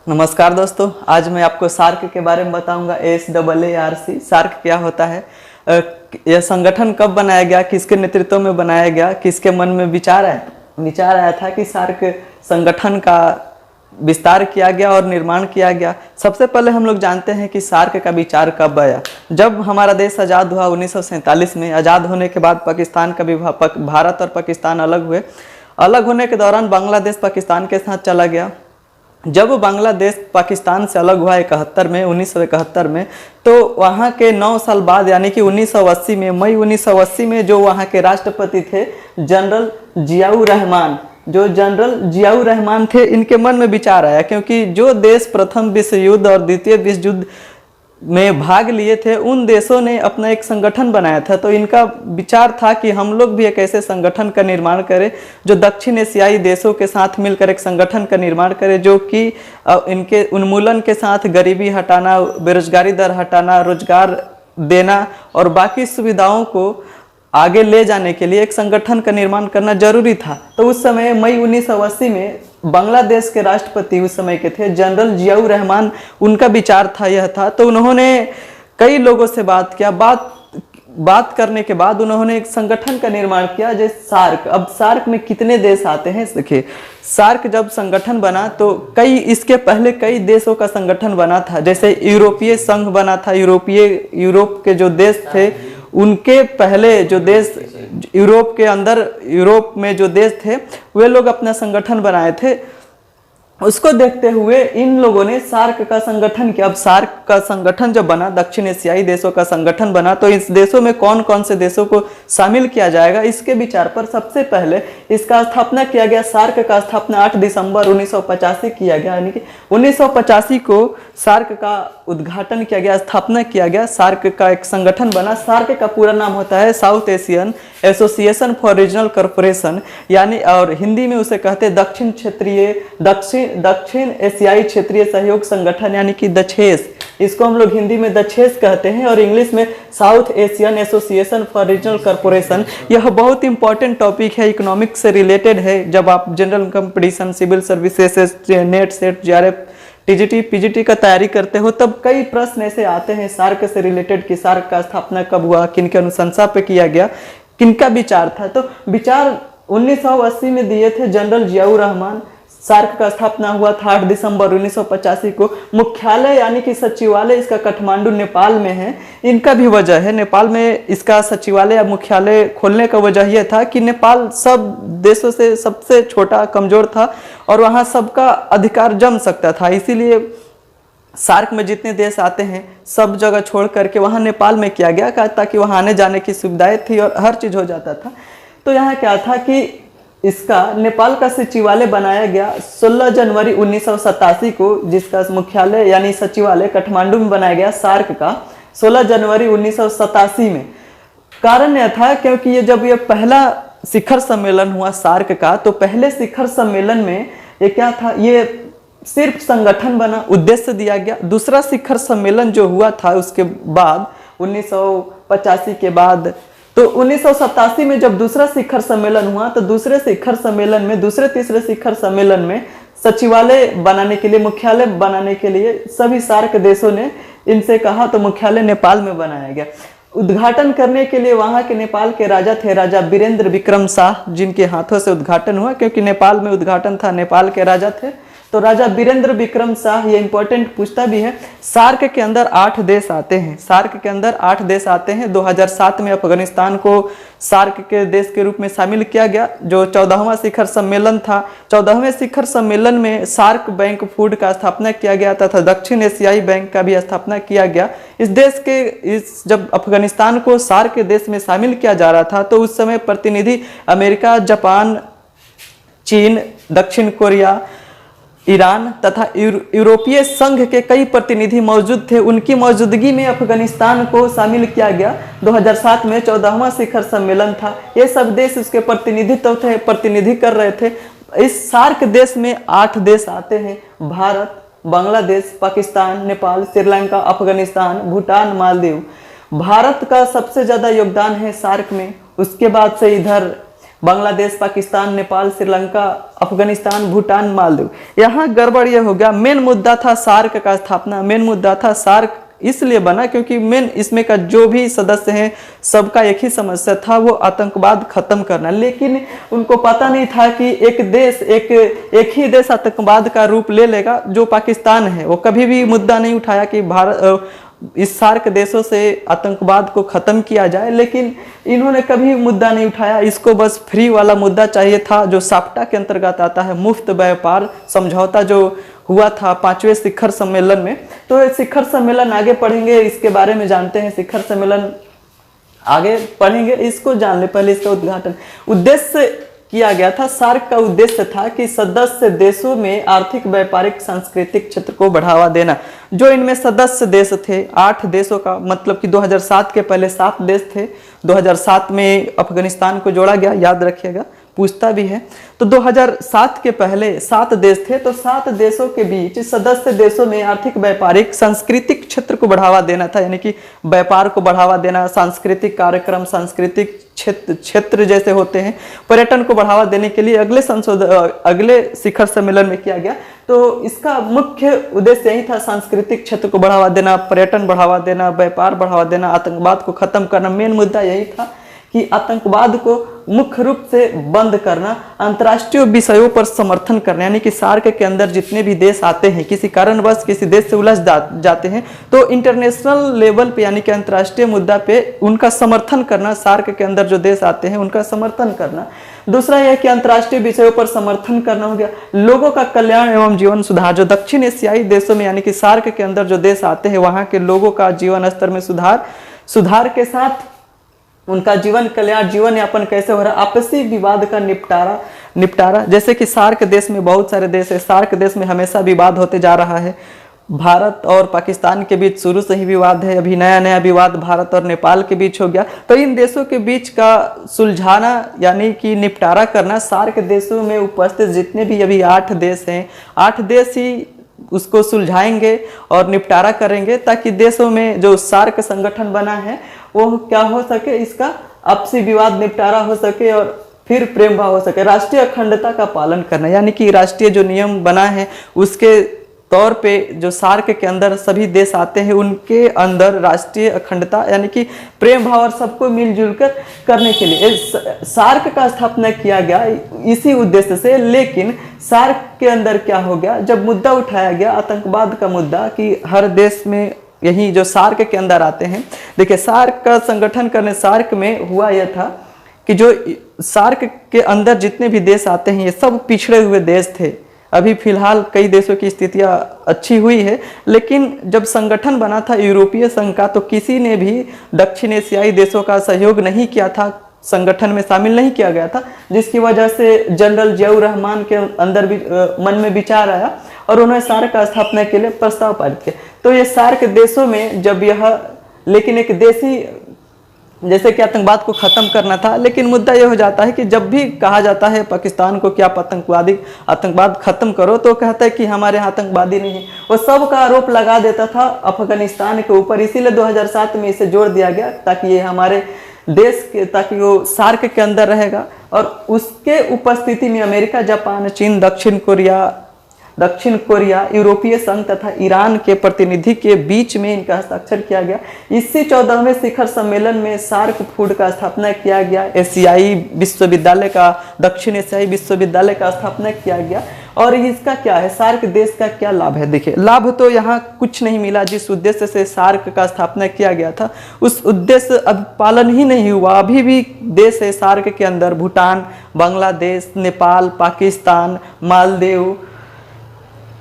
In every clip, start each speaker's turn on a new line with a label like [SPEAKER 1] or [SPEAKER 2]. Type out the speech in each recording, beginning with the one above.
[SPEAKER 1] नमस्कार दोस्तों, आज मैं आपको सार्क के बारे में बताऊंगा। SAARC सार्क क्या होता है, यह संगठन कब बनाया गया, किसके नेतृत्व में बनाया गया, किसके मन में विचार आया था कि सार्क संगठन का विस्तार किया गया और निर्माण किया गया। सबसे पहले हम लोग जानते हैं कि सार्क का विचार कब आया। जब हमारा देश आज़ाद हुआ 1947 में, आज़ाद होने के बाद पाकिस्तान का भारत और पाकिस्तान अलग हुए। अलग होने के दौरान बांग्लादेश पाकिस्तान के साथ चला गया। जब बांग्लादेश पाकिस्तान से अलग हुआ 1971 में, तो वहाँ के 9 साल बाद यानी कि 1980 में, मई 1980 में जो वहाँ के राष्ट्रपति थे जनरल जियाउर रहमान थे, इनके मन में विचार आया, क्योंकि जो देश प्रथम विश्व युद्ध और द्वितीय विश्व युद्ध में भाग लिए थे उन देशों ने अपना एक संगठन बनाया था। तो इनका विचार था कि हम लोग भी एक ऐसे संगठन का निर्माण करें जो दक्षिण एशियाई देशों के साथ मिलकर एक संगठन का निर्माण करें, जो कि इनके उन्मूलन के साथ गरीबी हटाना, बेरोजगारी दर हटाना, रोजगार देना और बाकी सुविधाओं को आगे ले जाने के लिए एक संगठन का निर्माण करना जरूरी था। तो उस समय मई 1980 में बांग्लादेश के राष्ट्रपति उस समय के थे जनरल जियाउर रहमान, उनका विचार था यह था। तो उन्होंने कई लोगों से बात किया। बात करने के बाद उन्होंने एक संगठन का निर्माण किया जैसे सार्क। अब सार्क में कितने देश आते हैं देखिए। सार्क जब संगठन बना तो इसके पहले कई देशों का संगठन बना था। जैसे यूरोपीय संघ बना था। यूरोप के जो देश थे उनके पहले जो देश यूरोप में जो देश थे वे लोग अपना संगठन बनाए थे। उसको देखते हुए इन लोगों ने सार्क का संगठन किया। अब सार्क का संगठन जब बना, दक्षिण एशियाई देशों का संगठन बना, तो इस देशों में कौन कौन से देशों को शामिल किया जाएगा, इसके विचार पर सबसे पहले इसका स्थापना किया गया। सार्क का स्थापना 8 दिसंबर 1985 किया गया, यानी कि 1985 को सार्क का उद्घाटन किया गया, स्थापना किया गया। सार्क का एक संगठन बना। सार्क का पूरा नाम होता है south Asian Association for Regional corporation, यानी और हिंदी में उसे कहते हैं दक्षिण एशियाई क्षेत्रीय सहयोग संगठन, यानी कि दक्षेस। इसको हम लोग हिंदी में दक्षेस कहते हैं और इंग्लिश में South Asian Association for Regional Corporation. यह बहुत इंपॉर्टेंट टॉपिक है, इकोनॉमिक्स से रिलेटेड है। जब आप general competition, civil services, net, set, JRF, TGT, PGT का तैयारी करते हो तब कई प्रश्न ऐसे आते हैं सार्क से रिलेटेड कि सार्क का स्थापना कब हुआ, किनके अनुशंसा पे किया गया, किनका विचार था। तो विचार 1980 में दिए थे जनरल जियाउर रहमान। सार्क का स्थापना हुआ था 8 दिसंबर 1985 को। मुख्यालय यानी कि सचिवालय इसका काठमांडू नेपाल में है। इनका भी वजह है, नेपाल में इसका सचिवालय या मुख्यालय खोलने का वजह यह था कि नेपाल सब देशों से सबसे छोटा, कमजोर था और वहाँ सबका अधिकार जम सकता था। इसीलिए सार्क में जितने देश आते हैं सब जगह छोड़ करके वहाँ नेपाल में किया गया, ताकि वहाँ आने जाने की सुविधाएं थी और हर चीज़ हो जाता था। तो यहाँ क्या था कि इसका नेपाल का सचिवालय बनाया गया 16 जनवरी 1987 को, जिसका मुख्यालय यानी सचिवालय काठमांडू में बनाया गया सार्क का 16 जनवरी 1987 में। कारण यह था क्योंकि ये पहला शिखर सम्मेलन हुआ सार्क का, तो पहले शिखर सम्मेलन में ये क्या था, ये सिर्फ संगठन बना, उद्देश्य दिया गया। दूसरा शिखर सम्मेलन जो हुआ था उसके बाद 1985 के बाद, तो 1987 में जब दूसरा शिखर सम्मेलन हुआ तो दूसरे तीसरे शिखर सम्मेलन में सचिवालय बनाने के लिए, मुख्यालय बनाने के लिए सभी सार्क देशों ने इनसे कहा, तो मुख्यालय नेपाल में बनाया गया। उद्घाटन करने के लिए वहां के नेपाल के राजा थे, राजा वीरेंद्र विक्रम शाह, जिनके हाथों से उद्घाटन हुआ, क्योंकि नेपाल में उद्घाटन था, नेपाल के राजा थे। तो राजा वीरेंद्र विक्रम शाह, ये इंपॉर्टेंट पूछता भी है। सार्क के अंदर 8 देश आते हैं। सार्क के अंदर 8 देश आते हैं। 2007 में अफगानिस्तान को सार्क के देश के रूप में शामिल किया गया। जो 14वां शिखर सम्मेलन था, 14वें शिखर सम्मेलन में सार्क बैंक फूड का स्थापना किया गया तथा दक्षिण एशियाई बैंक का भी स्थापना किया गया। जब अफगानिस्तान को सार्क के देश में शामिल किया जा रहा था तो उस समय प्रतिनिधि अमेरिका, जापान, चीन, दक्षिण कोरिया, ईरान तथा यूरोपीय संघ के कई प्रतिनिधि मौजूद थे। उनकी मौजूदगी में अफगानिस्तान को शामिल किया गया। 2007 में 14वां शिखर सम्मेलन था। ये सब देश उसके प्रतिनिधि कर रहे थे। इस सार्क देश में 8 देश आते हैं: भारत, बांग्लादेश, पाकिस्तान, नेपाल, श्रीलंका, अफगानिस्तान, भूटान, मालदीव। भारत का सबसे ज्यादा योगदान है सार्क में। उसके बाद से इधर बांग्लादेश, पाकिस्तान, नेपाल, श्रीलंका, अफगानिस्तान, भूटान, मालदीव। यहाँ गड़बड़ ये हो गया, मेन मुद्दा था सार्क का स्थापना, मेन मुद्दा था सार्क इसलिए बना क्योंकि मेन इसमें का जो भी सदस्य हैं सबका एक ही समस्या था, वो आतंकवाद खत्म करना। लेकिन उनको पता नहीं था कि एक देश एक ही देश आतंकवाद का रूप ले लेगा, जो पाकिस्तान है। वो कभी भी मुद्दा नहीं उठाया कि भारत इस सार्क देशों से आतंकवाद को खत्म किया जाए, लेकिन इन्होंने कभी मुद्दा नहीं उठाया। इसको बस फ्री वाला मुद्दा चाहिए था, जो साप्टा के अंतर्गत आता है, मुफ्त व्यापार समझौता जो हुआ था 5वें शिखर सम्मेलन में। तो शिखर सम्मेलन आगे पढ़ेंगे, इसके बारे में जानते हैं। शिखर सम्मेलन आगे पढ़ेंगे, इसको जान ले पहले। इसका उद्घाटन उद्देश्य किया गया था, सार्क का उद्देश्य था कि सदस्य देशों में आर्थिक, व्यापारिक, सांस्कृतिक क्षेत्र को बढ़ावा देना। जो इनमें सदस्य देश थे 8 देशों का, मतलब कि 2007 के पहले 7 देश थे। 2007 में अफगानिस्तान को जोड़ा गया, याद रखिएगा, पूछता भी है। तो 2007 के पहले 7 देश थे, तो 7 देशों के बीच सदस्य देशों में आर्थिक, व्यापारिक, सांस्कृतिक क्षेत्र को बढ़ावा देना था, यानी कि व्यापार को बढ़ावा देना, सांस्कृतिक कार्यक्रम, सांस्कृतिक क्षेत्र जैसे होते हैं, पर्यटन को बढ़ावा देने के लिए अगले शिखर सम्मेलन में किया गया। तो इसका मुख्य उद्देश्य यही था, सांस्कृतिक क्षेत्र को बढ़ावा देना, पर्यटन बढ़ावा देना, व्यापार बढ़ावा देना, आतंकवाद को खत्म करना। मेन मुद्दा यही था कि आतंकवाद को मुख्य रूप से बंद करना, अंतर्राष्ट्रीय विषयों पर समर्थन करना, यानी कि सार्क के अंदर जितने भी देश आते हैं, किसी कारणवश किसी देश से उलझ जाते हैं, तो इंटरनेशनल लेवल पे यानी कि अंतर्राष्ट्रीय मुद्दा पे उनका समर्थन करना, सार्क के अंदर जो देश आते हैं उनका समर्थन करना। दूसरा यह कि अंतर्राष्ट्रीय विषयों पर समर्थन करना हो गया, लोगों का कल्याण एवं जीवन सुधार। जो दक्षिण एशियाई देशों में यानी कि सार्क के अंदर जो देश आते हैं, वहाँ के लोगों का जीवन स्तर में सुधार के साथ उनका जीवन कल्याण, जीवन यापन कैसे हो रहा, आपसी विवाद का निपटारा। जैसे कि सार्क देश में बहुत सारे देश है, सार्क देश में हमेशा विवाद होते जा रहा है। भारत और पाकिस्तान के बीच शुरू से ही विवाद है, अभी नया विवाद भारत और नेपाल के बीच हो गया। तो इन देशों के बीच का सुलझाना यानी कि निपटारा करना, सार्क देशों में उपस्थित जितने भी अभी 8 देश हैं, 8 देश ही उसको सुलझाएंगे और निपटारा करेंगे, ताकि देशों में जो सार्क संगठन बना है वो क्या हो सके, इसका आपसी विवाद निपटारा हो सके और फिर प्रेम भाव हो सके। राष्ट्रीय अखंडता का पालन करना, यानी कि राष्ट्रीय जो नियम बना है उसके तौर पे जो सार्क के अंदर सभी देश आते हैं, उनके अंदर राष्ट्रीय अखंडता यानी कि प्रेम भाव और सबको मिलजुल कर करने के लिए सार्क का स्थापना किया गया इसी उद्देश्य से। लेकिन सार्क के अंदर क्या हो गया, जब मुद्दा उठाया गया आतंकवाद का मुद्दा, कि हर देश में यही जो सार्क के अंदर आते हैं, देखिए सार्क का संगठन करने, सार्क में हुआ यह था कि जो सार्क के अंदर जितने भी देश आते हैं ये सब पिछड़े हुए देश थे। अभी फिलहाल कई देशों की स्थितियां अच्छी हुई है, लेकिन जब संगठन बना था यूरोपीय संघ का, तो किसी ने भी दक्षिण एशियाई देशों का सहयोग नहीं किया था, संगठन में शामिल नहीं किया गया था, जिसकी वजह से जनरल जियाउर रहमान के अंदर भी मन में विचार आया और उन्होंने सार्क का स्थापना के लिए प्रस्ताव पारित किया। तो ये सार्क देशों में जब यह, लेकिन एक देशी जैसे कि आतंकवाद को खत्म करना था, लेकिन मुद्दा यह हो जाता है कि जब भी कहा जाता है पाकिस्तान को कि आप आतंकवाद खत्म करो, तो कहता है कि हमारे यहाँ आतंकवादी नहीं है। वो सब का आरोप लगा देता था अफगानिस्तान के ऊपर, इसीलिए 2007 में इसे जोड़ दिया गया ताकि ये हमारे देश के, ताकि वो सार्क के अंदर रहेगा। और उसके उपस्थिति में अमेरिका, जापान, चीन, दक्षिण कोरिया, यूरोपीय संघ तथा ईरान के प्रतिनिधि के बीच में इनका हस्ताक्षर किया गया। इसी 14वें शिखर सम्मेलन में सार्क फूड का स्थापना किया गया, एशियाई विश्वविद्यालय का, दक्षिण एशियाई विश्वविद्यालय का स्थापना किया गया। और इसका क्या है, सार्क देश का क्या लाभ है? देखिए, लाभ तो यहाँ कुछ नहीं मिला। जिस उद्देश्य से सार्क का स्थापना किया गया था उस उद्देश्य अब पालन ही नहीं हुआ। अभी भी देश है सार्क के अंदर, भूटान, बांग्लादेश, नेपाल, पाकिस्तान, मालदीव,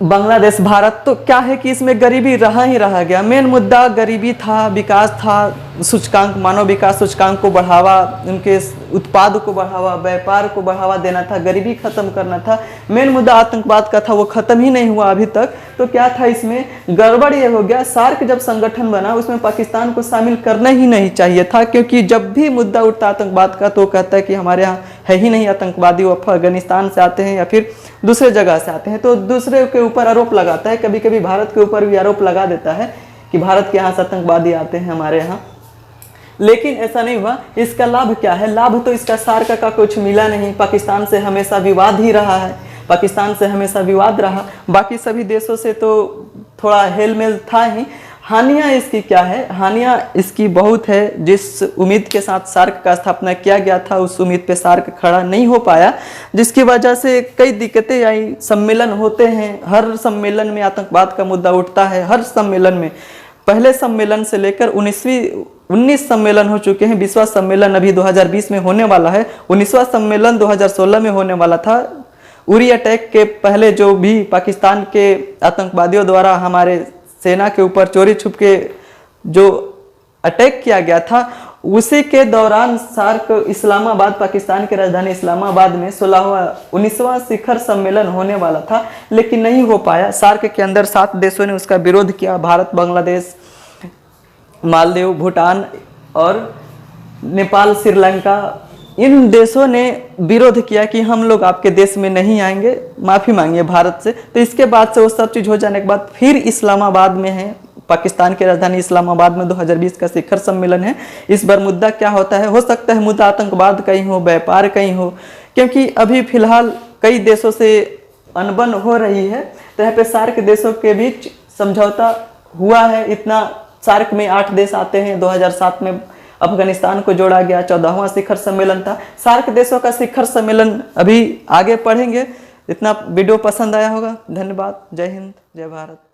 [SPEAKER 1] बांग्लादेश, भारत। तो क्या है कि इसमें गरीबी रहा गया। मेन मुद्दा गरीबी था, विकास था, सूचकांक, मानव विकास सूचकांक को बढ़ावा, उनके उत्पाद को बढ़ावा, व्यापार को बढ़ावा देना था, गरीबी खत्म करना था। मेन मुद्दा आतंकवाद का था, वो खत्म ही नहीं हुआ अभी तक। तो क्या था इसमें गड़बड़ ये हो गया, सार्क जब संगठन बना उसमें पाकिस्तान को शामिल करना ही नहीं चाहिए था, क्योंकि जब भी मुद्दा उठता आतंकवाद का तो कहता है कि हमारे यहाँ है ही नहीं आतंकवादी, वो अफगानिस्तान से आते हैं या फिर दूसरे जगह से आते हैं। तो दूसरे के ऊपर आरोप लगाता है, कभी कभी भारत के ऊपर भी आरोप लगा देता है कि भारत के यहाँ से आतंकवादी आते हैं हमारे यहाँ। लेकिन ऐसा नहीं हुआ। इसका लाभ क्या है? लाभ तो इसका सार्क का कुछ मिला नहीं। पाकिस्तान से हमेशा विवाद ही रहा है, पाकिस्तान से हमेशा विवाद रहा, बाकी सभी देशों से तो थोड़ा हेलमेल था ही। हानियाँ इसकी क्या है? हानियाँ इसकी बहुत है। जिस उम्मीद के साथ सार्क का स्थापना किया गया था उस उम्मीद पे सार्क खड़ा नहीं हो पाया, जिसकी वजह से कई दिक्कतें आई। सम्मेलन होते हैं, हर सम्मेलन में आतंकवाद का मुद्दा उठता है, हर सम्मेलन में। पहले सम्मेलन से लेकर 19 सम्मेलन हो चुके हैं। 20वां सम्मेलन अभी 2020 में होने वाला है। 19वां सम्मेलन 2016 में होने वाला था। उरी अटैक के पहले जो भी पाकिस्तान के आतंकवादियों द्वारा हमारे सेना के ऊपर चोरी छुप के जो अटैक किया गया था, उसी के दौरान सार्क इस्लामाबाद, पाकिस्तान की राजधानी इस्लामाबाद में 19वां शिखर सम्मेलन होने वाला था, लेकिन नहीं हो पाया। सार्क के अंदर 7 देशों ने उसका विरोध किया। भारत, बांग्लादेश, मालदीव, भूटान और नेपाल, श्रीलंका, इन देशों ने विरोध किया कि हम लोग आपके देश में नहीं आएंगे, माफ़ी मांगिए भारत से। तो इसके बाद से वो सब चीज़ हो जाने के बाद फिर इस्लामाबाद में है, पाकिस्तान की राजधानी इस्लामाबाद में 2020 का शिखर सम्मेलन है। इस बार मुद्दा क्या होता है? हो सकता है मुद्दा आतंकवाद कहीं हो, व्यापार कहीं हो, क्योंकि अभी फिलहाल कई देशों से अनबन हो रही है। तो यहाँ पे सार्क देशों के बीच समझौता हुआ है। इतना सार्क में 8 देश आते हैं। 2007 में अफगानिस्तान को जोड़ा गया। 14वां शिखर सम्मेलन था। सार्क देशों का शिखर सम्मेलन अभी आगे पढ़ेंगे। इतना वीडियो पसंद आया होगा। धन्यवाद। जय हिंद, जय भारत।